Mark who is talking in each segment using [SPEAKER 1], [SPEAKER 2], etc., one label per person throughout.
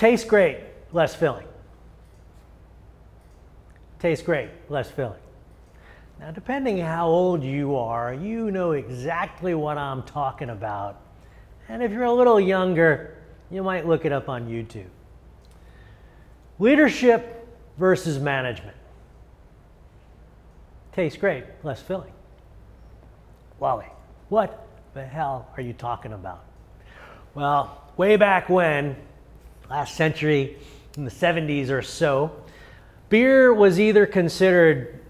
[SPEAKER 1] Tastes great, less filling. Tastes great, less filling. Now, depending how old you are, you know exactly what I'm talking about. And if you're a little younger, you might look it up on YouTube. Leadership versus management. Tastes great, less filling. Wally, what the hell are you talking about? Well, way back when, last century, in the 70s or so, beer was either considered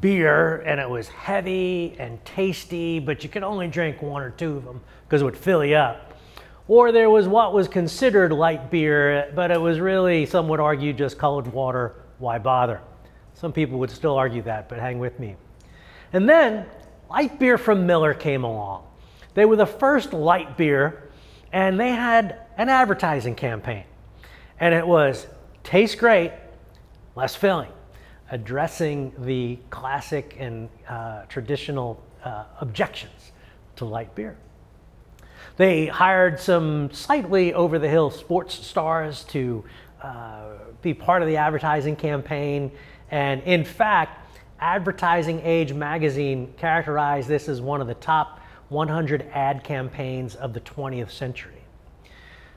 [SPEAKER 1] beer and it was heavy and tasty, but you could only drink one or two of them because it would fill you up. Or there was what was considered light beer, but it was really, some would argue, just colored water. Why bother? Some people would still argue that, but hang with me. And then light beer from Miller came along. They were the first light beer, and they had an advertising campaign. And it was, tastes great, less filling, addressing the classic and traditional objections to light beer. They hired some slightly over-the-hill sports stars to be part of the advertising campaign. And in fact, Advertising Age magazine characterized this as one of the top 100 ad campaigns of the 20th century.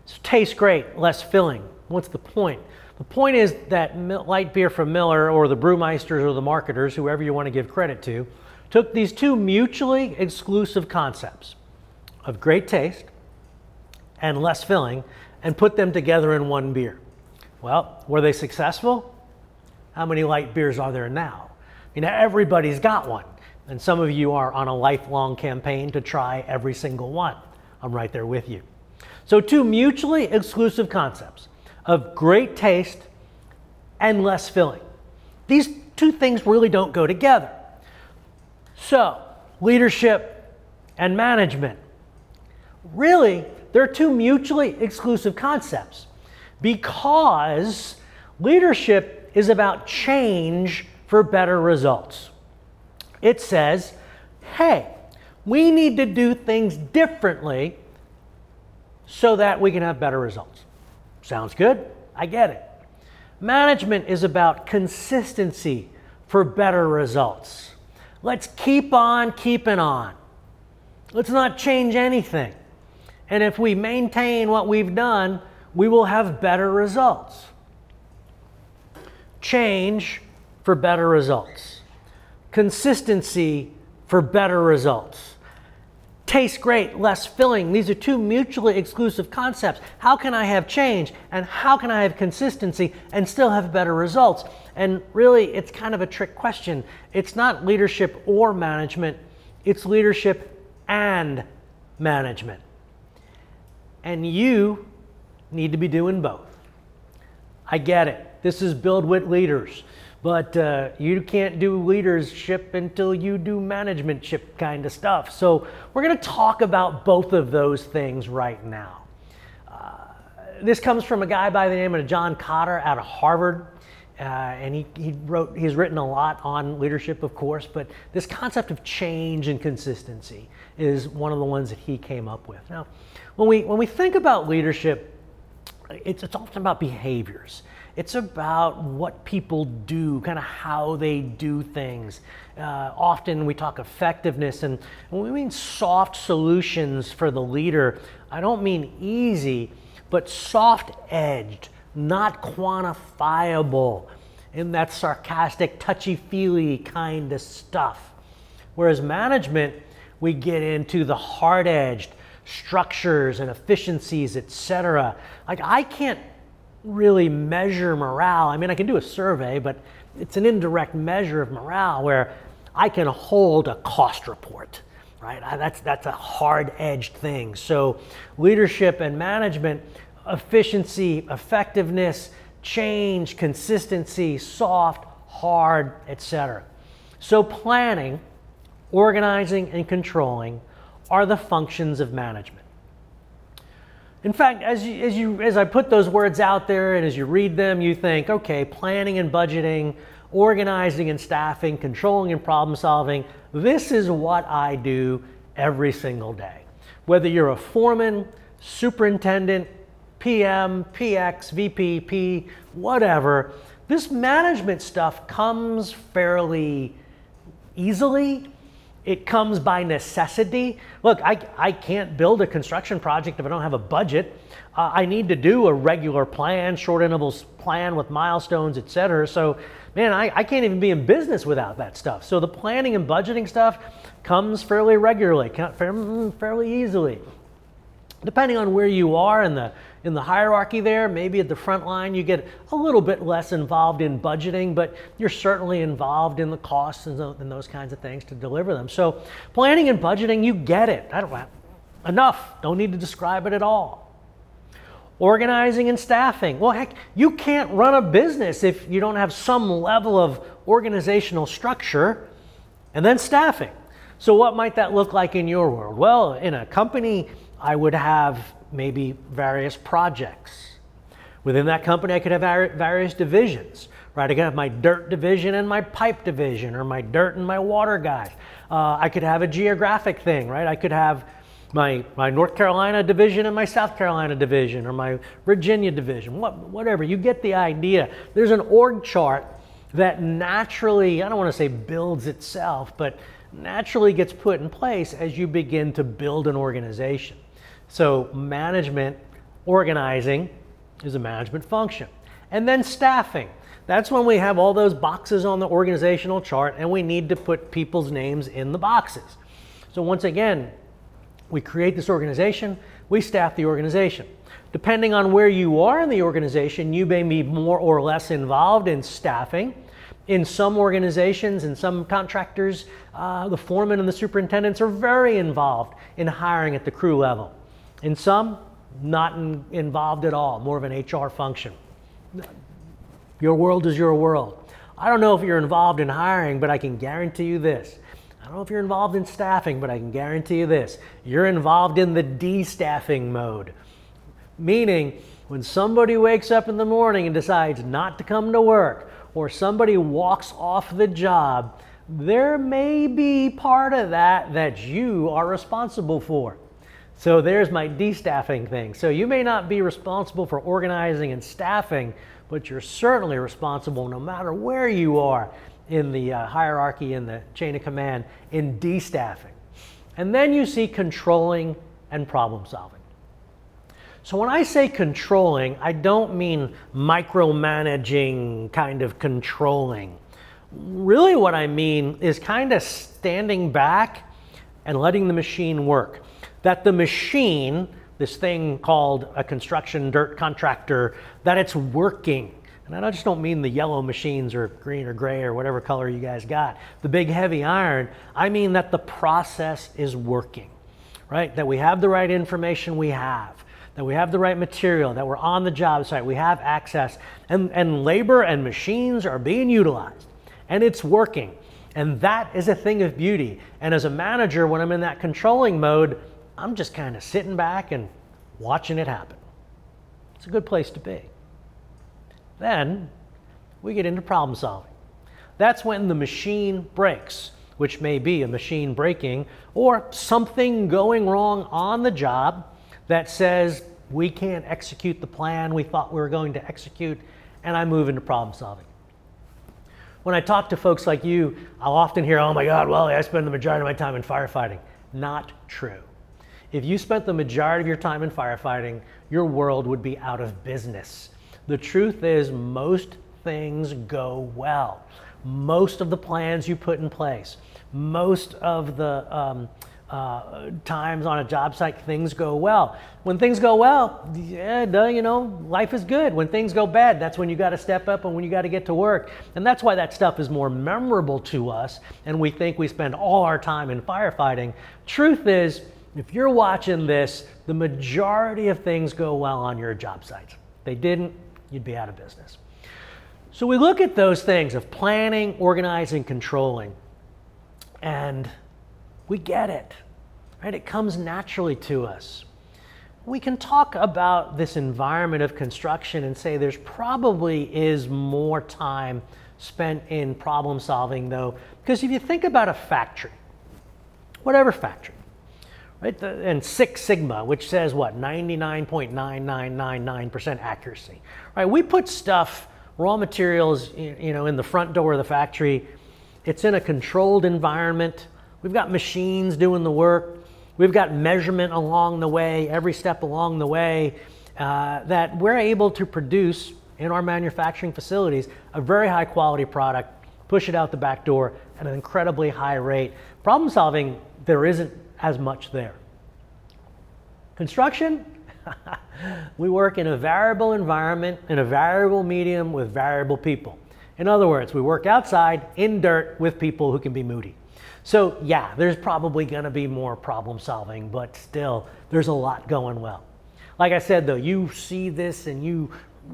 [SPEAKER 1] So tastes great, less filling. What's the point? The point is that light beer from Miller, or the brewmeisters or the marketers, whoever you want to give credit to, took these two mutually exclusive concepts of great taste and less filling and put them together in one beer. Well, were they successful? How many light beers are there now? I mean, everybody's got one. And some of you are on a lifelong campaign to try every single one. I'm right there with you. So two mutually exclusive concepts of great taste and less filling. These two things really don't go together. So, leadership and management. Really, they're two mutually exclusive concepts because leadership is about change for better results. It says, hey, we need to do things differently so that we can have better results. Sounds good? I get it. Management is about consistency for better results. Let's keep on keeping on. Let's not change anything. And if we maintain what we've done, we will have better results. Change for better results. Consistency for better results. Tastes great, less filling. These are two mutually exclusive concepts. How can I have change and how can I have consistency and still have better results? And really, it's kind of a trick question. It's not leadership or management. It's leadership and management. And you need to be doing both. I get it. This is Build with Leaders. But you can't do leadership until you do managementship kind of stuff. So we're going to talk about both of those things right now. This comes from a guy by the name of John Kotter out of Harvard. And he's written a lot on leadership, of course, but this concept of change and consistency is one of the ones that he came up with. Now, when we think about leadership, it's often about behaviors. It's about what people do, kind of how they do things. Often we talk effectiveness, and when we mean soft solutions for the leader, I don't mean easy, but soft-edged, not quantifiable, in that sarcastic, touchy-feely kind of stuff. Whereas management, we get into the hard-edged structures and efficiencies, etc. Like, I can't really measure morale. I mean, I can do a survey, but it's an indirect measure of morale where I can hold a cost report, right? That's a hard-edged thing. So leadership and management, efficiency, effectiveness, change, consistency, soft, hard, etc. So planning, organizing, and controlling are the functions of management. In fact, as I put those words out there and as you read them, you think, okay, planning and budgeting, organizing and staffing, controlling and problem solving, this is what I do every single day. Whether you're a foreman, superintendent, PM, PX, VP, P, whatever. This management stuff comes fairly easily. It comes by necessity. Look, I can't build a construction project if I don't have a budget. I need to do a regular plan, short intervals plan with milestones, etc. So, man, I can't even be in business without that stuff. So the planning and budgeting stuff comes fairly regularly, fairly easily. Depending on where you are in the hierarchy there, maybe at the front line you get a little bit less involved in budgeting, but you're certainly involved in the costs and those kinds of things to deliver them. So planning and budgeting, you get it. Enough. Don't need to describe it at all. Organizing and staffing. Well, heck, you can't run a business if you don't have some level of organizational structure. And then staffing. So what might that look like in your world? Well, in a company, I would have maybe various projects. Within that company, I could have various divisions, right? I could have my dirt division and my pipe division, or my dirt and my water guys. I could have a geographic thing, right? I could have my North Carolina division and my South Carolina division, or my Virginia division, whatever. You get the idea. There's an org chart that naturally, I don't want to say builds itself, but naturally gets put in place as you begin to build an organization. So management, organizing is a management function. And then staffing. That's when we have all those boxes on the organizational chart and we need to put people's names in the boxes. So once again, we create this organization, we staff the organization. Depending on where you are in the organization, you may be more or less involved in staffing. In some organizations and some contractors, the foremen and the superintendents are very involved in hiring at the crew level. In some, not involved at all, more of an HR function. Your world is your world. I don't know if you're involved in hiring, but I can guarantee you this. I don't know if you're involved in staffing, but I can guarantee you this. You're involved in the de-staffing mode. Meaning, when somebody wakes up in the morning and decides not to come to work, or somebody walks off the job, there may be part of that you are responsible for. So there's my de-staffing thing. So you may not be responsible for organizing and staffing, but you're certainly responsible, no matter where you are in the hierarchy, in the chain of command, in de-staffing. And then you see controlling and problem solving. So when I say controlling, I don't mean micromanaging kind of controlling. Really what I mean is kind of standing back and letting the machine work. That the machine, this thing called a construction dirt contractor, that it's working. And I just don't mean the yellow machines or green or gray or whatever color you guys got, the big heavy iron. I mean that the process is working, right? That we have the right information we have, that we have the right material, that we're on the job site, we have access, and labor and machines are being utilized, and it's working. And that is a thing of beauty. And as a manager, when I'm in that controlling mode, I'm just kind of sitting back and watching it happen. It's a good place to be. Then we get into problem solving. That's when the machine breaks, which may be a machine breaking or something going wrong on the job that says we can't execute the plan we thought we were going to execute, and I move into problem solving. When I talk to folks like you, I'll often hear, oh my God, Wally, I spend the majority of my time in firefighting. Not true. If you spent the majority of your time in firefighting, your world would be out of business. The truth is, most things go well. Most of the plans you put in place, most of the times on a job site, things go well. When things go well, yeah, you know, life is good. When things go bad, that's when you got to step up and when you got to get to work. And that's why that stuff is more memorable to us, and we think we spend all our time in firefighting. Truth is, if you're watching this, the majority of things go well on your job sites. If they didn't, you'd be out of business. So we look at those things of planning, organizing, controlling, and we get it, right? It comes naturally to us. We can talk about this environment of construction and say there's probably is more time spent in problem solving though, because if you think about a factory, whatever factory, right? And Six Sigma, which says what, 99.9999% accuracy, right? We put stuff, raw materials, in the front door of the factory. It's in a controlled environment. We've got machines doing the work. We've got measurement along the way, every step along the way, that we're able to produce in our manufacturing facilities a very high quality product, push it out the back door at an incredibly high rate. Problem solving, there isn't as much there. Construction, we work in a variable environment, in a variable medium with variable people. In other words, we work outside in dirt with people who can be moody. So yeah, there's probably going to be more problem solving, but still, there's a lot going well. Like I said though, you see this and you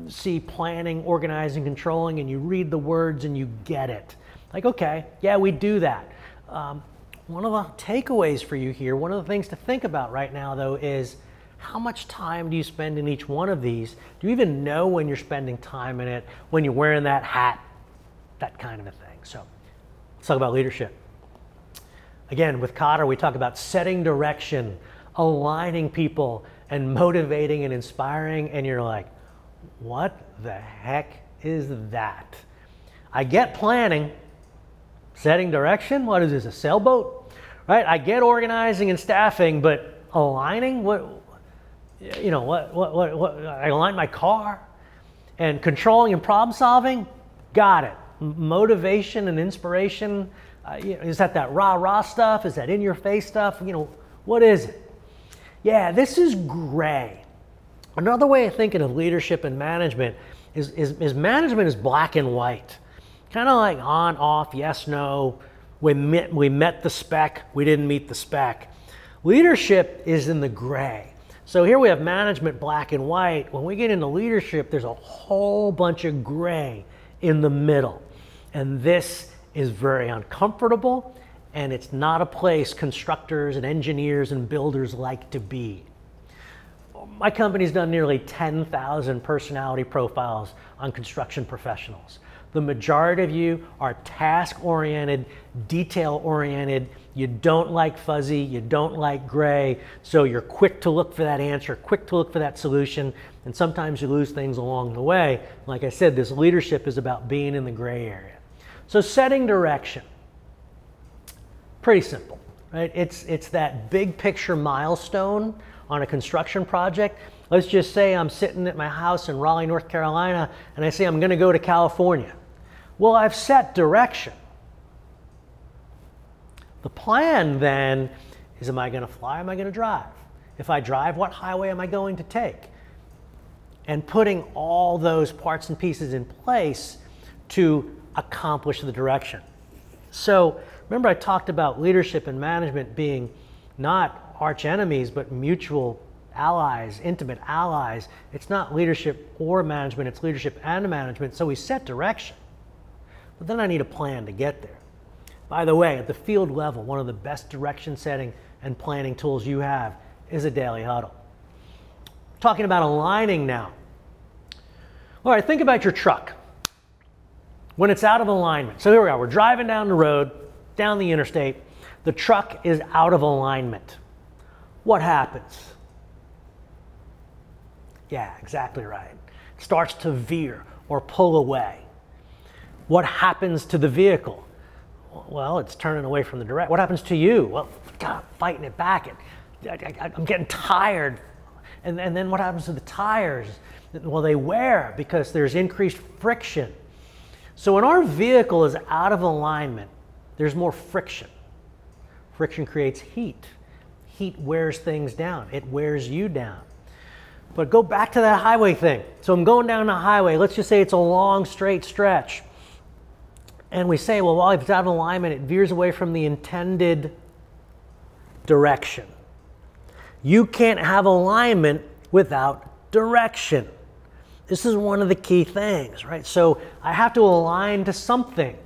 [SPEAKER 1] see planning, organizing, controlling, and you read the words and you get it. Like, okay, yeah, we do that. One of the takeaways for you here, one of the things to think about right now though is how much time do you spend in each one of these? Do you even know when you're spending time in it, when you're wearing that hat, that kind of a thing? So let's talk about leadership. Again, with Cotter, we talk about setting direction, aligning people, and motivating and inspiring, and you're like, what the heck is that? I get planning, setting direction, what is this, a sailboat? Right? I get organizing and staffing, but aligning, I align my car. And controlling and problem solving, got it. Motivation and inspiration, is that rah-rah stuff? Is that in-your-face stuff? What is it? Yeah, this is gray. Another way of thinking of leadership and management is management is black and white. Kind of like on, off, yes, no. We met the spec, we didn't meet the spec. Leadership is in the gray. So here we have management black and white. When we get into leadership, there's a whole bunch of gray in the middle. And this is very uncomfortable, and it's not a place constructors and engineers and builders like to be. My company's done nearly 10,000 personality profiles on construction professionals. The majority of you are task-oriented, detail-oriented. You don't like fuzzy, you don't like gray, so you're quick to look for that answer, quick to look for that solution, and sometimes you lose things along the way. Like I said, this leadership is about being in the gray area. So setting direction, pretty simple, right? It's that big picture milestone on a construction project. Let's just say I'm sitting at my house in Raleigh, North Carolina, and I say I'm going to go to California. Well, I've set direction. The plan then is, am I going to fly, am I going to drive? If I drive, what highway am I going to take? And putting all those parts and pieces in place to accomplish the direction. So remember I talked about leadership and management being not arch enemies, but mutual allies, intimate allies. It's not leadership or management, it's leadership and management. So we set direction, but then I need a plan to get there. By the way, at the field level, one of the best direction setting and planning tools you have is a daily huddle. Talking about aligning now. All right, think about your truck when it's out of alignment. So here we are, we're driving down the road, down the interstate. The truck is out of alignment. What happens? Yeah, exactly right. It starts to veer or pull away. What happens to the vehicle? Well, it's turning away from the direction. What happens to you? Well, God, I'm fighting it back. I'm getting tired. And then what happens to the tires? Well, they wear because there's increased friction. So when our vehicle is out of alignment, there's more friction. Friction creates heat. Heat wears things down. It wears you down. But go back to that highway thing. So I'm going down the highway. Let's just say it's a long, straight stretch. And we say, well, while it's out of alignment, it veers away from the intended direction. You can't have alignment without direction. This is one of the key things, right? So I have to align to something,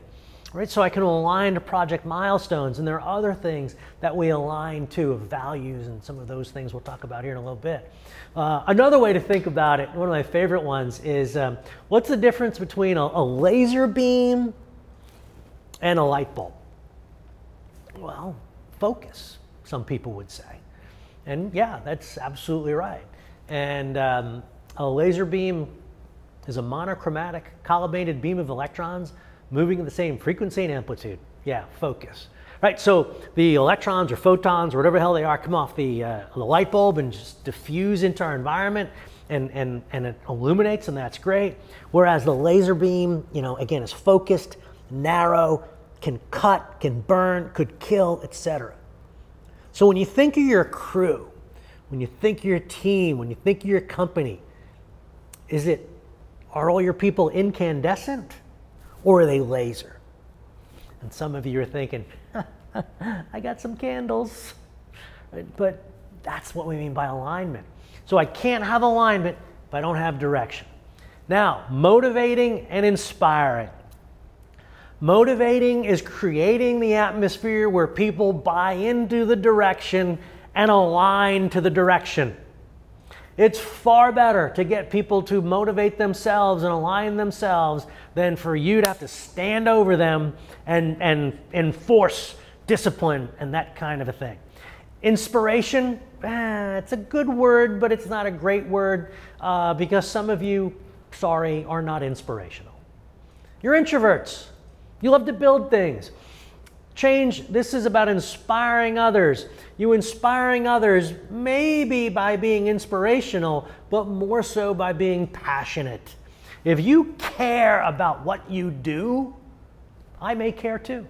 [SPEAKER 1] right? So I can align to project milestones, and there are other things that we align to, values, and some of those things we'll talk about here in a little bit. Another way to think about it, one of my favorite ones, is what's the difference between a laser beam and a light bulb? Well, focus, some people would say. And yeah, that's absolutely right. And a laser beam is a monochromatic collimated beam of electrons moving at the same frequency and amplitude. Yeah, focus. Right, so the electrons or photons or whatever the hell they are come off the light bulb and just diffuse into our environment, and it illuminates, and that's great. Whereas the laser beam, you know, again, is focused, narrow, can cut, can burn, could kill, etc. So when you think of your crew, when you think of your team, when you think of your company, are all your people incandescent or are they laser? And some of you are thinking, I got some candles, right? But that's what we mean by alignment. So I can't have alignment if I don't have direction. Now, motivating and inspiring. Motivating is creating the atmosphere where people buy into the direction and align to the direction. It's far better to get people to motivate themselves and align themselves than for you to have to stand over them and enforce discipline and that kind of a thing. Inspiration, it's a good word, but it's not a great word because some of you, sorry, are not inspirational. You're introverts. You love to build things. Change, this is about inspiring others. You inspiring others maybe by being inspirational, but more so by being passionate. If you care about what you do, I may care too.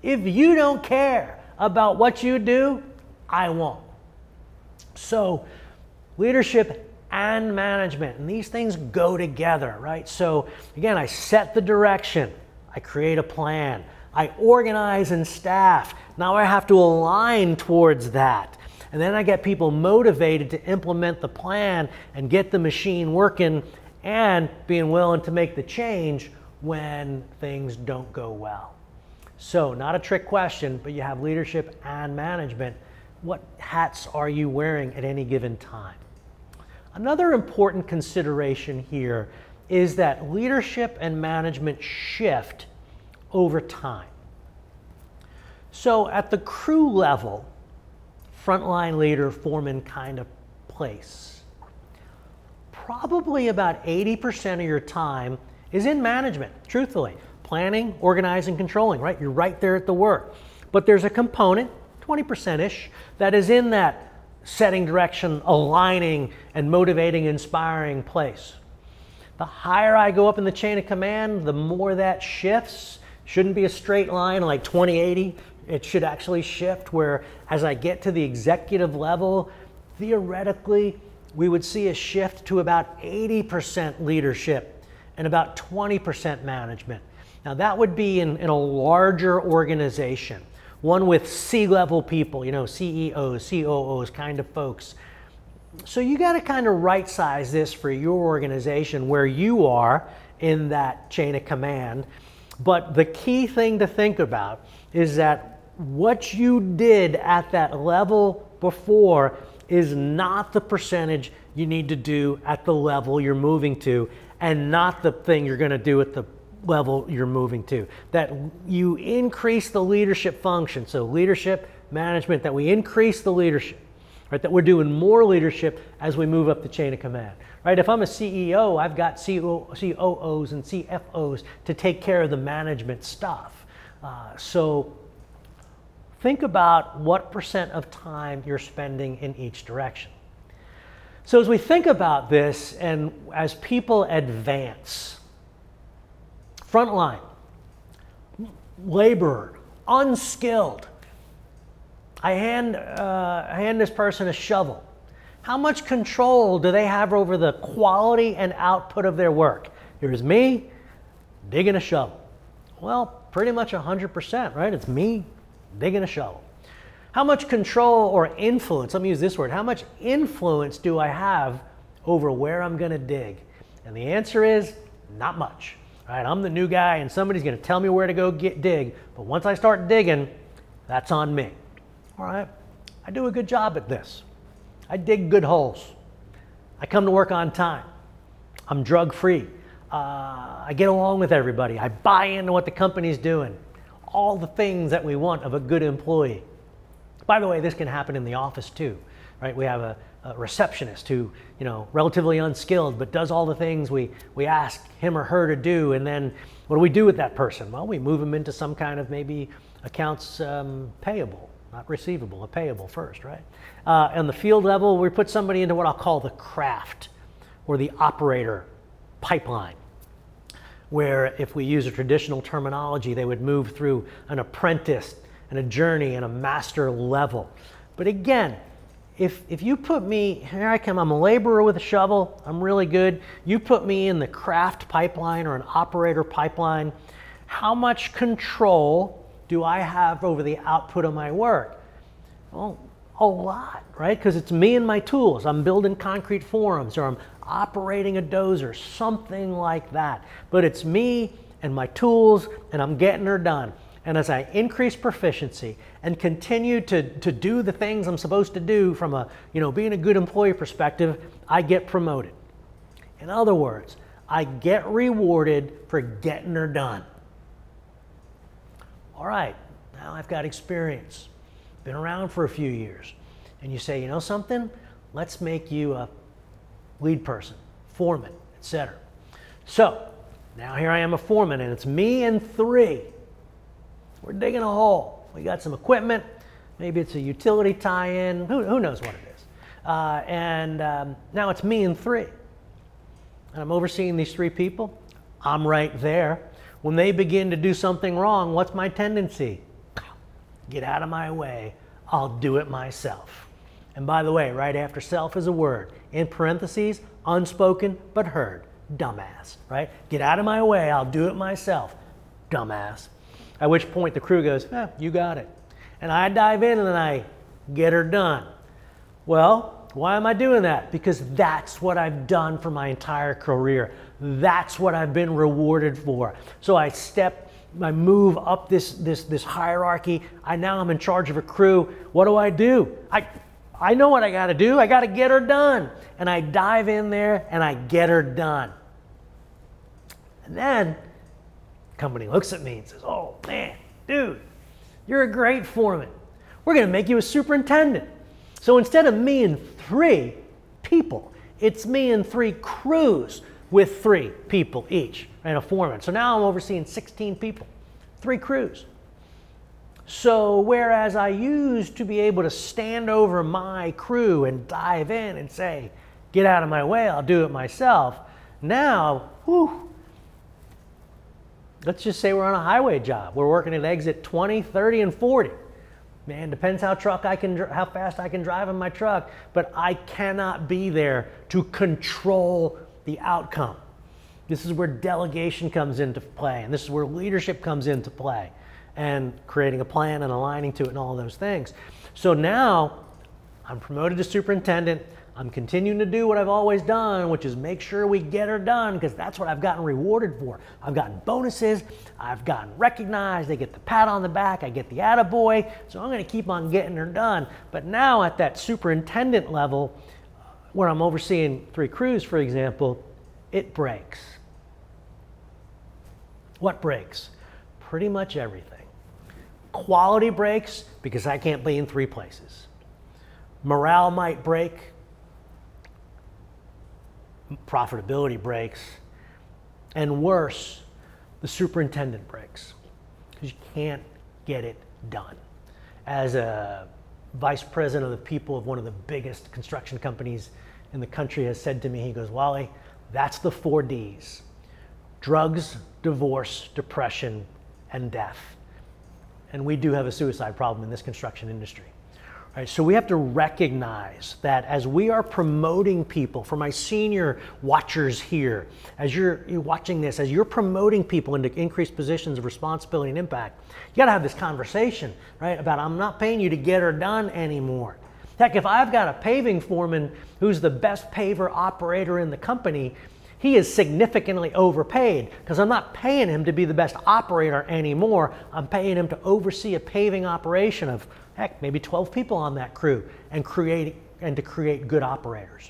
[SPEAKER 1] If you don't care about what you do, I won't. So leadership and management, and these things go together, right? So again, I set the direction. I create a plan. I organize and staff. Now I have to align towards that. And then I get people motivated to implement the plan and get the machine working and being willing to make the change when things don't go well. So not a trick question, but you have leadership and management. What hats are you wearing at any given time? Another important consideration here is that leadership and management shift over time. So at the crew level, frontline leader, foreman kind of place, probably about 80% of your time is in management, truthfully. Planning, organizing, controlling, right? You're right there at the work. But there's a component, 20%-ish, that is in that setting direction, aligning, and motivating, inspiring place. The higher I go up in the chain of command, the more that shifts. Shouldn't be a straight line like 20/80. It should actually shift where as I get to the executive level, theoretically, we would see a shift to about 80% leadership and about 20% management. Now that would be in a larger organization, one with C-level people, you know, CEOs, COOs kind of folks. So you got to kind of right size this for your organization where you are in that chain of command. But the key thing to think about is that what you did at that level before is not the percentage you need to do at the level you're moving to, and not the thing you're going to do at the level you're moving to. That you increase the leadership function, so leadership, management, that we increase the leadership, right? That we're doing more leadership as we move up the chain of command. Right? If I'm a CEO, I've got COOs and CFOs to take care of the management stuff. So think about what percent of time you're spending in each direction. So as we think about this and as people advance, frontline, laborer, unskilled, I hand this person a shovel. How much control do they have over the quality and output of their work? Here's me digging a shovel. Well, pretty much 100%, right? It's me digging a shovel. How much control or influence, let me use this word, how much influence do I have over where I'm going to dig? And the answer is not much. Right? I'm the new guy and somebody's going to tell me where to go dig, but once I start digging, that's on me. All right? I do a good job at this. I dig good holes. I come to work on time. I'm drug-free. I get along with everybody. I buy into what the company's doing. All the things that we want of a good employee. By the way, this can happen in the office too. right? We have a receptionist who, relatively unskilled, but does all the things we ask him or her to do. And then what do we do with that person? Well, we move them into some kind of maybe accounts payable, not receivable, a payable first, right? On the field level, we put somebody into what I'll call the craft or the operator pipeline, where if we use a traditional terminology, they would move through an apprentice and a journey and a master level. But again, if you put me, here I come, I'm a laborer with a shovel, I'm really good. You put me in the craft pipeline or an operator pipeline, how much control do I have over the output of my work? Well, a lot, right? Because it's me and my tools. I'm building concrete forms, or I'm operating a dozer, something like that. But it's me and my tools, and I'm getting her done. And as I increase proficiency and continue to do the things I'm supposed to do from a, being a good employee perspective, I get promoted. In other words, I get rewarded for getting her done. All right, now I've got experience, been around for a few years. And you say, something? Let's make you a lead person, foreman, etc. So now here I am a foreman, and it's me and 3. We're digging a hole. We got some equipment. Maybe it's a utility tie-in. Who knows what it is? Now it's me and 3. And I'm overseeing these 3 people. I'm right there. When they begin to do something wrong, what's my tendency? Get out of my way. I'll do it myself. And by the way, right after self is a word. In parentheses, unspoken but heard. Dumbass, right? Get out of my way. I'll do it myself. Dumbass. At which point the crew goes, you got it. And I dive in and then I get her done. Well, why am I doing that? Because that's what I've done for my entire career. That's what I've been rewarded for. So I move up this hierarchy. Now I'm in charge of a crew. What do? I know what I got to do. I got to get her done. And I dive in there and I get her done. And then company looks at me and says, oh man, dude, you're a great foreman. We're going to make you a superintendent. So instead of me and 3 people, it's me and 3 crews with 3 people each and a foreman. So now I'm overseeing 16 people, 3 crews. So whereas I used to be able to stand over my crew and dive in and say, get out of my way, I'll do it myself. Now, let's just say we're on a highway job. We're working at exit 20, 30, and 40. Man, depends how fast I can drive in my truck, but I cannot be there to control the outcome. This is where delegation comes into play, and this is where leadership comes into play, and creating a plan and aligning to it and all those things. So now I'm promoted to superintendent. I'm continuing to do what I've always done, which is make sure we get her done, because that's what I've gotten rewarded for. I've gotten bonuses, I've gotten recognized, I get the pat on the back, I get the attaboy, so I'm going to keep on getting her done. But now at that superintendent level, where I'm overseeing 3 crews, for example, it breaks. What breaks? Pretty much everything. Quality breaks because I can't be in 3 places. Morale might break. Profitability breaks, and worse, the superintendent breaks because you can't get it done. As a vice president of the people of one of the biggest construction companies in the country has said to me, he goes, Wally, that's the 4 Ds: drugs, divorce, depression, and death. And we do have a suicide problem in this construction industry. Right, so we have to recognize that as we are promoting people, for my senior watchers here, as you're watching this, as you're promoting people into increased positions of responsibility and impact, you got to have this conversation, right, about I'm not paying you to get her done anymore. Heck, if I've got a paving foreman who's the best paver operator in the company, he is significantly overpaid because I'm not paying him to be the best operator anymore. I'm paying him to oversee a paving operation of, heck, maybe 12 people on that crew and to create good operators.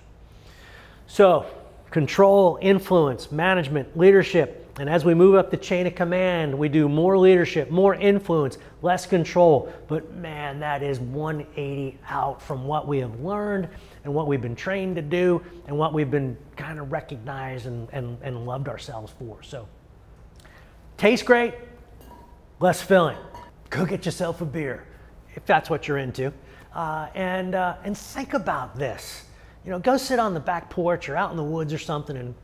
[SPEAKER 1] So control, influence, management, leadership, And as we move up the chain of command, we do more leadership, more influence, less control. But man, that is 180 out from what we have learned and what we've been trained to do and what we've been kind of recognized and loved ourselves for. So, tastes great, less filling. Go get yourself a beer if that's what you're into. And think about this. You know, go sit on the back porch or out in the woods or something, and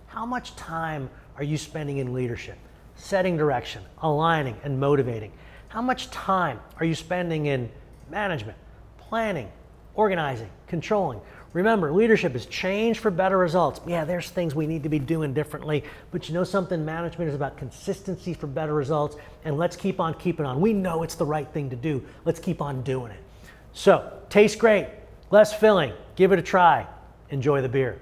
[SPEAKER 1] how much time are you spending in leadership? Setting direction, aligning, and motivating. How much time are you spending in management, planning, organizing, controlling? Remember, leadership is change for better results. Yeah, there's things we need to be doing differently, but you know something? Management is about consistency for better results, and let's keep on keeping on. We know it's the right thing to do. Let's keep on doing it. So, tastes great, less filling. Give it a try. Enjoy the beer.